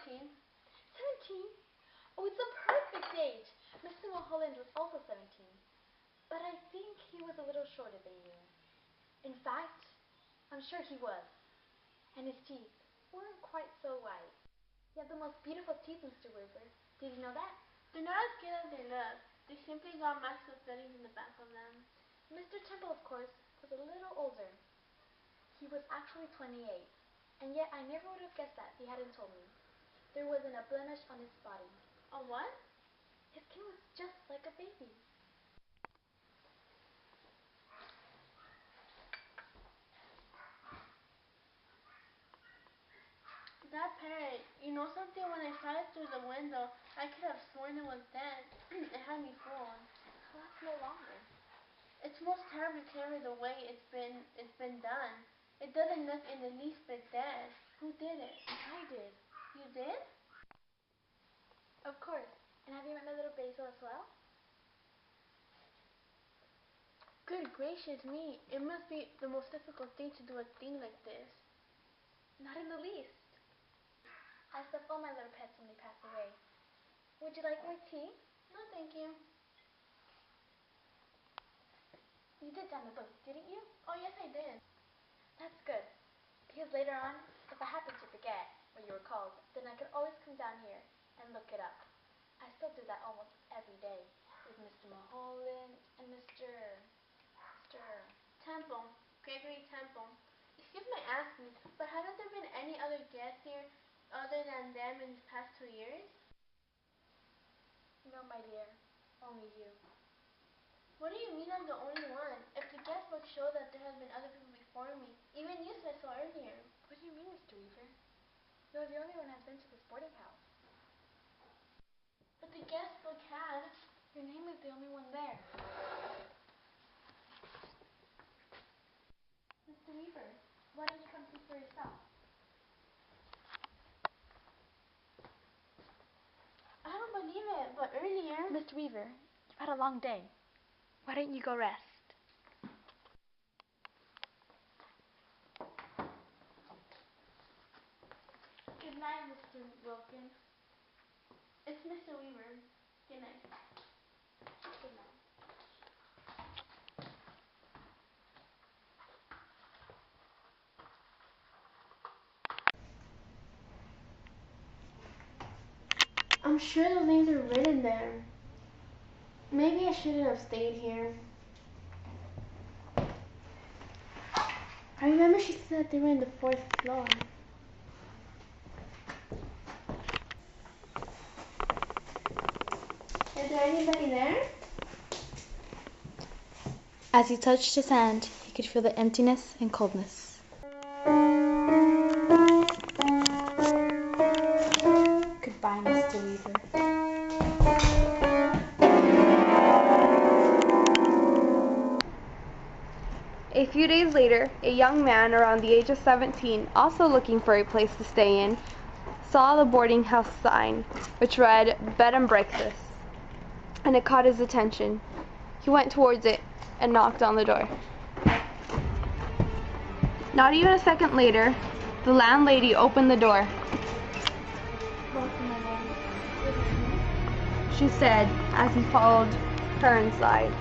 17. 17? Oh, it's a perfect age. Mr. Mulholland was also 17. But I think he was a little shorter than you. In fact, I'm sure he was. And his teeth weren't quite so white. You have the most beautiful teeth, Mr. Weaver. Did you know that? They're not as good as they look. They simply got massive fillings in the back of them. Mr. Temple, of course, was a little older. He was actually 28. And yet I never would have guessed that if he hadn't told me. There wasn't a blemish on his body. A what? His skin was just like a baby. That parrot, you know something? When I saw it through the window, I could have sworn it was dead. It had me fooled. Well, that's no longer. It's most terribly clear the way it's been done. It doesn't look in the least bit dead. Who did it? I did. You did? Of course. And have you met my little Basil as well? Good gracious me. It must be the most difficult thing to do a thing like this. Not in the least. I stuff all my little pets when they pass away. Would you like more tea? No, thank you. You did sign the book, didn't you? Oh, yes, I did. That's good. Because later on, if I happen to forget what you were called, then I could always come down here and look it up. I still do that almost every day with Mr. Mulholland and Mr. Temple. Gregory Temple. Excuse my asking, but haven't there been any other guests here other than them in the past 2 years? No, my dear. Only you. What do you mean I'm the only one? If the guest book shows that there have been other people before me, even you said so earlier. What do you mean, Mr. Weaver? You're the only one who has been to this boarding house. But the guest book has. Your name is the only one there. Mr. Weaver, why don't you come see for yourself? I don't believe it, but earlier... Mr. Weaver, you've had a long day. Why don't you go rest? Good night, Mr. Wilkins. It's Mr. Weaver. Good night. Good night. I'm sure those names are written there. Maybe I shouldn't have stayed here. I remember she said that they were in the 4th floor. Is there anybody there? As he touched his hand, he could feel the emptiness and coldness. Goodbye, Mr. Weaver. A few days later, a young man around the age of 17, also looking for a place to stay in, saw the boarding house sign, which read, "Bed and Breakfast," and it caught his attention. He went towards it and knocked on the door. Not even a second later, the landlady opened the door. Welcome, my lord. She said, as he followed her inside.